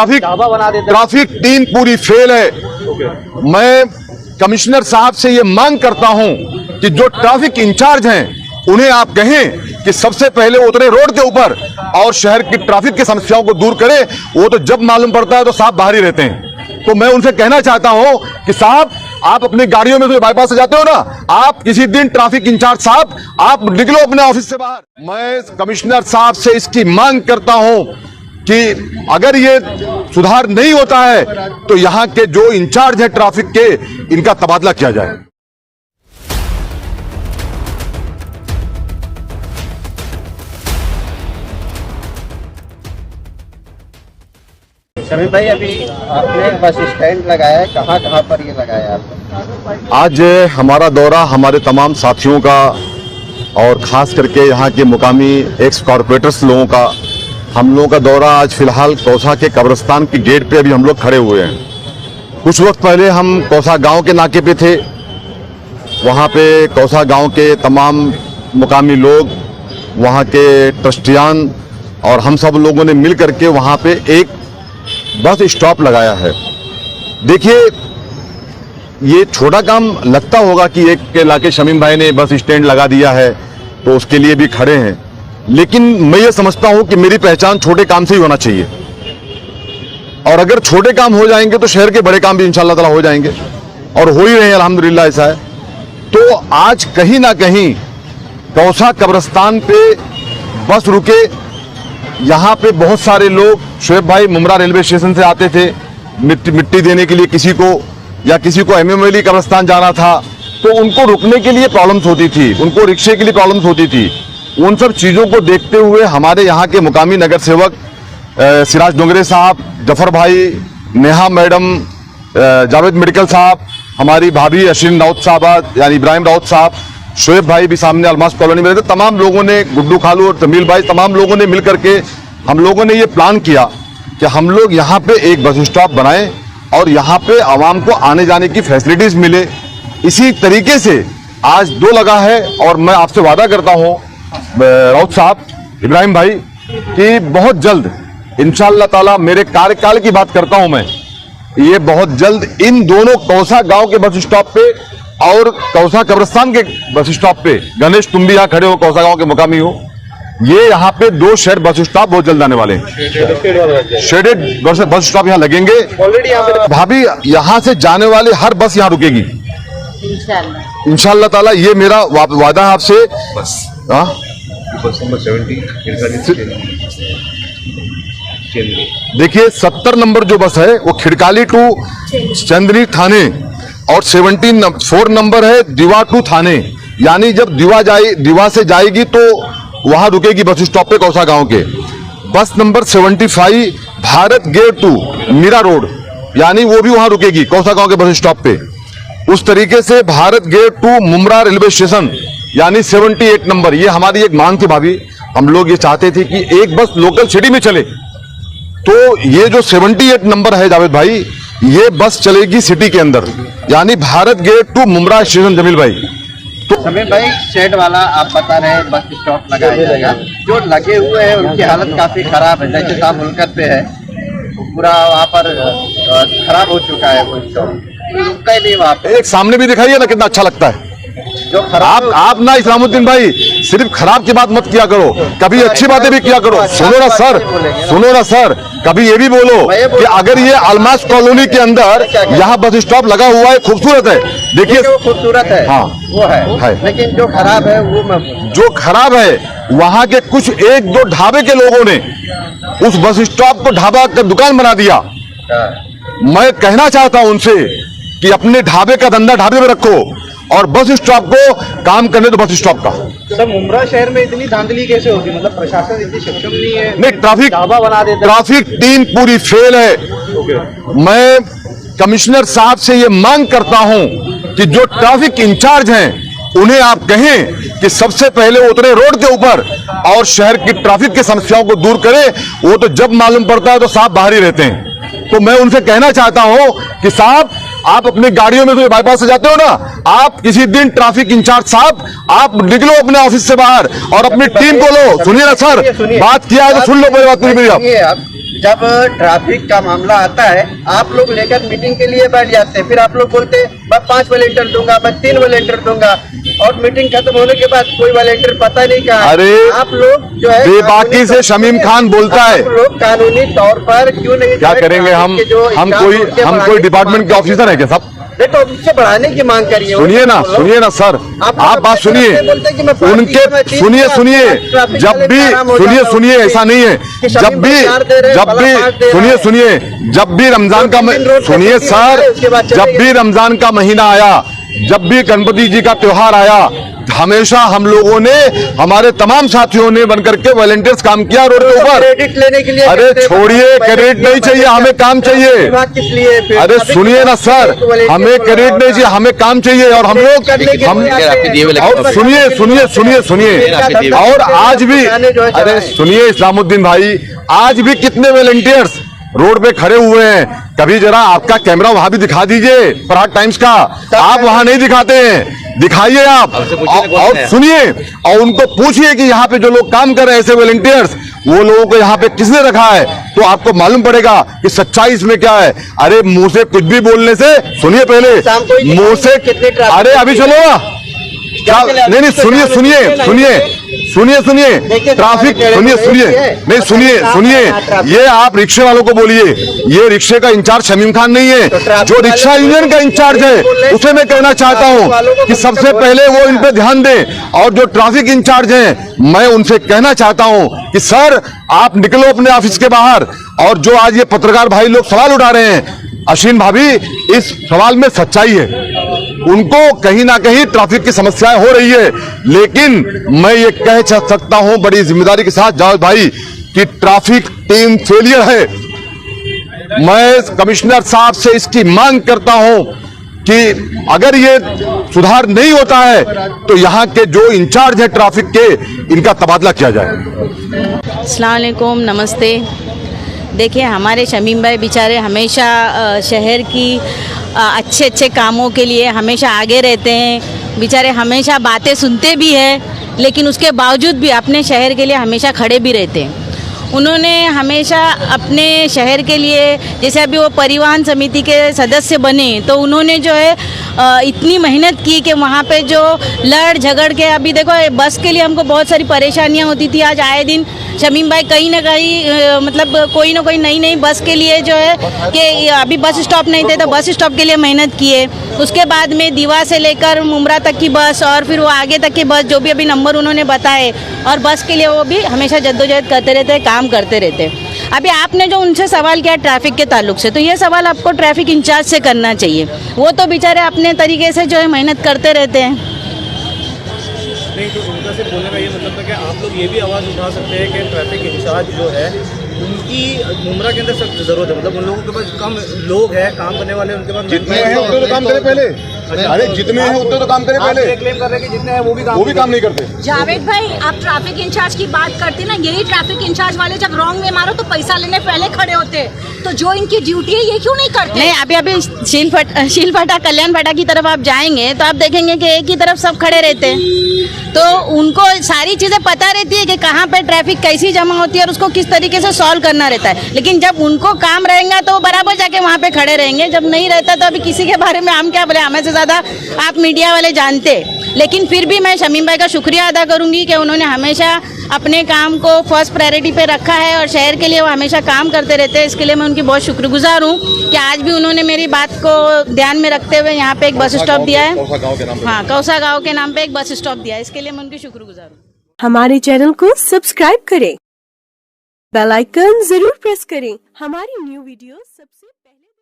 Traffic team पूरी fail है। मैं कमिश्नर साहब से ये मांग करता हूं कि जो ट्रैफिक इंचार्ज हैं उन्हें आप कहें कि सबसे पहले उतरे रोड के ऊपर और शहर की ट्रैफिक की समस्याओं को दूर करें। वो तो जब मालूम पड़ता है तो साहब बाहर ही रहते हैं। तो मैं उनसे कहना चाहता हूं कि साहब आप अपनी गाड़ियों में तो बाईपास से जाते हो ना, आप किसी दिन ट्रैफिक इंचार्ज साहब आप निकलो अपने ऑफिस से बाहर। मैं कमिश्नर साहब से इसकी मांग करता हूं कि अगर ये सुधार नहीं होता है तो यहां के जो इंचार्ज है ट्रैफिक के, इनका तबादला किया जाए। शमी भाई, अभी आपने बस स्टैंड लगाया है, कहाँ पर ये लगाया है आपने? आज हमारा दौरा हमारे तमाम साथियों का और खास करके यहाँ के मुकामी एक्स कॉर्पोरेटर्स लोगों का, हम लोगों का दौरा आज फिलहाल कौसा के कब्रिस्तान की गेट पे अभी हम लोग खड़े हुए हैं। कुछ वक्त पहले हम कौसा गांव के नाके पे थे। वहाँ पे कौसा गांव के तमाम मुकामी लोग, वहाँ के ट्रस्टियान और हम सब लोगों ने मिल करके वहाँ पे एक बस स्टॉप लगाया है। देखिए, ये छोटा काम लगता होगा कि एक इलाके शमीम भाई ने बस स्टैंड लगा दिया है तो उसके लिए भी खड़े हैं, लेकिन मैं ये समझता हूं कि मेरी पहचान छोटे काम से ही होना चाहिए। और अगर छोटे काम हो जाएंगे तो शहर के बड़े काम भी इंशाअल्लाह ताला हो जाएंगे और हो ही रहे हैं, अल्हम्दुलिल्लाह ऐसा है। तो आज कहीं ना कहीं कौसा कब्रिस्तान पे बस रुके। यहाँ पे बहुत सारे लोग, शोएब भाई मुमरा रेलवे स्टेशन से आते थे मिट्टी देने के लिए किसी को, या किसी को एमएमएली कब्रिस्तान जाना था तो उनको रुकने के लिए प्रॉब्लम्स होती थी, उनको रिक्शे के लिए प्रॉब्लम्स होती थी। उन सब चीज़ों को देखते हुए हमारे यहाँ के मुकामी नगर सेवक सिराज डोंगरे साहब, जफर भाई, नेहा मैडम, जावेद मेडिकल साहब, हमारी भाभी अश्विन राउत साहब यानी इब्राहिम राउत साहब, शोएब भाई भी सामने अलमास कॉलोनी में रहते, तमाम लोगों ने, गुड्डू खालू और तमील भाई, तमाम लोगों ने मिलकर के हम लोगों ने ये प्लान किया कि हम लोग यहाँ पे एक बस स्टॉप बनाएं और यहाँ पे आवाम को आने जाने की फैसिलिटीज मिले। इसी तरीके से आज 2 लगा है और मैं आपसे वादा करता हूँ राउत साहब, इब्राहिम भाई, कि बहुत जल्द इंशाअल्लाह ताला, मेरे कार्यकाल की बात करता हूँ मैं, ये बहुत जल्द इन दोनों कौसा गांव के बस स्टॉप पे और कौसा कब्रिस्तान के बस स्टॉप पे, गणेश तुम भी यहाँ खड़े हो, कौसा गांव के मुकामी हो, ये यहाँ पे 2 शेड बस स्टॉप बहुत जल्द आने वाले हैं। शेडेड बस स्टॉप यहाँ लगेंगे। भाभी, यहाँ से जाने वाले हर बस यहाँ रुकेगी इंशाअल्लाह ताला, ये मेरा वादा है आपसे। देखिए, 70 नंबर जो बस है वो खिड़काली टू चंदनी थाने और 74 नंबर है दीवा टू थाने, यानी जब दीवा से जाएगी तो वहां रुकेगी बस स्टॉप पे कौसा गांव के। Bus number 75 Bharat Gate to Mira Road, यानी वो भी वहां रुकेगी कौसा गांव के बस स्टॉप पे। उस तरीके से Bharat Gate to Mumbra railway station, यानी 78 नंबर। ये हमारी एक मांग थी भाभी, हम लोग ये चाहते थे कि एक बस लोकल सिटी में चले, तो ये जो 78 नंबर है जावेद भाई, ये बस चलेगी सिटी के अंदर, यानी Bharat Gate to Mumbra station. Jameel भाई, तो समीर भाई, शेड वाला आप बता रहे हैं बस स्टॉप लगाया जाएगा, जो लगे हुए हैं उनकी हालत काफी खराब है। जैसे साहब मुल्कत पे है, पूरा वहाँ पर खराब हो चुका है वो स्टॉप, रुका ही नहीं वहाँ पे। एक सामने भी दिखाइए ना, कितना अच्छा लगता है। जो खराब आप ना इस्लामुद्दीन भाई सिर्फ खराब की बात मत किया करो, कभी अच्छी बातें भी किया करो। सुनो ना सर, कभी ये भी बोलो कि अगर ये अलमास कॉलोनी के अंदर यहाँ बस स्टॉप लगा हुआ है, खूबसूरत है, देखिए खूबसूरत है, हाँ वो है, लेकिन जो खराब है जो खराब है, वहाँ के कुछ 1-2 ढाबे के लोगों ने उस बस स्टॉप को ढाबा का दुकान बना दिया। मैं कहना चाहता हूं उनसे कि अपने ढाबे का धंधा ढाबे में रखो और बस स्टॉप को काम करने दो, बस स्टॉप का। सर, मुमरा शहर में इतनी धांधली कैसे होगी? मतलब प्रशासन इतनी सक्षम नहीं है? नहीं, ट्रैफिक टीम पूरी फेल है। मैं कमिश्नर साहब से ये मांग करता हूं कि जो ट्रैफिक इंचार्ज हैं उन्हें आप कहें कि सबसे पहले उतरे रोड के ऊपर और शहर की ट्रैफिक की समस्याओं को दूर करें। वो तो जब मालूम पड़ता है तो साहब बाहर ही रहते हैं। तो मैं उनसे कहना चाहता हूं कि साहब, आप अपनी गाड़ियों में तो बाईपास से जाते हो ना, आप किसी दिन ट्रैफिक इंचार्ज साहब आप निकलो अपने ऑफिस से बाहर और अपनी टीम को लो। सुनिए ना सर, बात किया है तो सुन लो, कोई बात नहीं मेरी। आप जब ट्रैफिक का मामला आता है आप लोग लेकर मीटिंग के लिए बैठ जाते हैं, फिर आप लोग बोलते हैं मैं 5 वॉलंटियर दूंगा, मैं 3 वॉलंटियर दूंगा, और मीटिंग खत्म होने के बाद कोई वॉलंटियर पता नहीं कहा। अरे आप लोग जो है बेबाकी से शमीम खान बोलता है। आप लोग कानूनी तौर पर क्यों नहीं, क्या करेंगे हम कोई डिपार्टमेंट के ऑफिसर है क्या साहब? देखो उससे बढ़ाने की मांग करिए। सुनिए ना सर, आप बात सुनिए उनके, सुनिए ऐसा नहीं है। जब भी रमजान का सुनिए सर, जब भी रमजान का महीना आया, जब भी गणपति जी का त्योहार आया, हमेशा हम लोगों ने, हमारे तमाम साथियों ने बनकर के वॉलंटियर्स काम किया रोड के ऊपर। क्रेडिट लेने के लिए, अरे छोड़िए, क्रेडिट नहीं चाहिए, हमें काम चाहिए। किस लिए? अरे सुनिए ना सर, हमें क्रेडिट नहीं चाहिए, हमें काम चाहिए। और हम लोग सुनिए और आज भी, अरे सुनिए इस्लामुद्दीन भाई, आज भी कितने वॉलंटियर्स रोड पे खड़े हुए हैं। कभी जरा आपका कैमरा वहां भी दिखा दीजिए, प्रहार टाइम्स का, आप वहां नहीं दिखाते हैं, दिखाइए आप। और सुनिए और उनको पूछिए कि यहाँ पे जो लोग काम कर रहे हैं ऐसे वॉलंटियर्स, वो लोगों को यहाँ पे किसने रखा है, तो आपको मालूम पड़ेगा कि सच्चाई इसमें क्या है। अरे मुंह से कुछ भी बोलने से, सुनिए पहले मुंह से, अरे अभी चलो ना, नहीं सुनिए ट्रैफिक, सुनिए, ये आप रिक्शे वालों को बोलिए, ये रिक्शे का इंचार्ज शमीम खान नहीं है, जो रिक्शा यूनियन का इंचार्ज है उसे मैं कहना चाहता हूं कि सबसे पहले वो इन पे ध्यान दें। और जो ट्रैफिक इंचार्ज हैं, मैं उनसे कहना चाहता हूं कि सर आप निकलो अपने ऑफिस के बाहर। और जो आज ये पत्रकार भाई लोग सवाल उठा रहे हैं, अश्विन भाभी, इस सवाल में सच्चाई है, उनको कहीं ना कहीं ट्रैफिक की समस्याएं हो रही है, लेकिन मैं ये कह सकता हूं बड़ी जिम्मेदारी के साथ जावेद भाई कि ट्रैफिक टीम फेलियर है। मैं कमिश्नर साहब से इसकी मांग करता हूं कि अगर ये सुधार नहीं होता है तो यहाँ के जो इंचार्ज है ट्रैफिक के, इनका तबादला किया जाए। अस्सलाम वालेकुम, नमस्ते। देखिए, हमारे शमीम भाई बेचारे हमेशा शहर की अच्छे अच्छे कामों के लिए हमेशा आगे रहते हैं। बेचारे हमेशा बातें सुनते भी हैं, लेकिन उसके बावजूद भी अपने शहर के लिए हमेशा खड़े भी रहते हैं। उन्होंने हमेशा अपने शहर के लिए, जैसे अभी वो परिवहन समिति के सदस्य बने, तो उन्होंने जो है इतनी मेहनत की कि वहाँ पे जो लड़ झगड़ के, अभी देखो बस के लिए हमको बहुत सारी परेशानियाँ होती थी। आज आए दिन शमीम भाई कहीं ना कहीं मतलब कोई ना कोई नई बस के लिए जो है कि अभी बस स्टॉप नहीं थे तो बस स्टॉप के लिए मेहनत किए। उसके बाद में दीवा से लेकर मुमरा तक की बस और फिर वो आगे तक की बस, जो भी अभी नंबर उन्होंने बताए, और बस के लिए वो भी हमेशा जद्दोजहद करते रहते, काम करते रहते। अभी आपने जो उनसे सवाल किया ट्रैफिक के ताल्लुक से, तो ये सवाल आपको ट्रैफिक इंचार्ज से करना चाहिए। वो तो बेचारे अपने तरीके से जो है मेहनत करते रहते हैं। नहीं, तो उनका सिर्फ बोलने का ये मतलब था कि आप लोग ये भी आवाज़ उठा सकते हैं कि ट्रैफिक इंचार्ज जो है उनकी मुमरा के अंदर सख्त ज़रूरत है। मतलब उन लोगों के पास कम लोग हैं, काम करने वाले, उनके पास जितने हैं उतने तो काम करें पहले। अरे जितने हैं उतने तो काम करें पहले। क्लेम कर रहे हैं कि जितने हैं वो भी काम नहीं करते। जावेद भाई, आप ट्रैफिक इंचार्ज की बात करते ना, यही ट्रैफिक इंचार्ज वाले जब रॉन्ग में मारो तो पैसा लेने पहले खड़े होते, तो जो इनकी ड्यूटी है ये क्यों नहीं करते? नहीं, अभी शीलफाटा कल्याण फाटा की तरफ आप जाएंगे तो आप देखेंगे कि एक ही तरफ सब खड़े रहते हैं, तो उनको सारी चीज़ें पता रहती है कि कहाँ पे ट्रैफिक कैसी जमा होती है और उसको किस तरीके से सॉल्व करना रहता है। लेकिन जब उनको काम रहेगा तो बराबर जाके वहाँ पे खड़े रहेंगे, जब नहीं रहता तो अभी किसी के बारे में हम क्या बोले, हमें से ज़्यादा आप मीडिया वाले जानते। लेकिन फिर भी मैं शमीम भाई का शुक्रिया अदा करूँगी कि उन्होंने हमेशा अपने काम को फर्स्ट प्रायोरिटी पे रखा है और शहर के लिए वो हमेशा काम करते रहते हैं। इसके लिए मैं उनकी बहुत शुक्रगुजार हूँ कि आज भी उन्होंने मेरी बात को ध्यान में रखते हुए यहाँ पे एक बस स्टॉप दिया है। हाँ, कौसा गाँव के नाम पे एक बस स्टॉप दिया है, इसके लिए मैं उनकी शुक्रगुजार हूँ। हमारे चैनल को सब्सक्राइब करें, बेल आइकन जरूर प्रेस करें। हमारी न्यू वीडियो सबसे पहले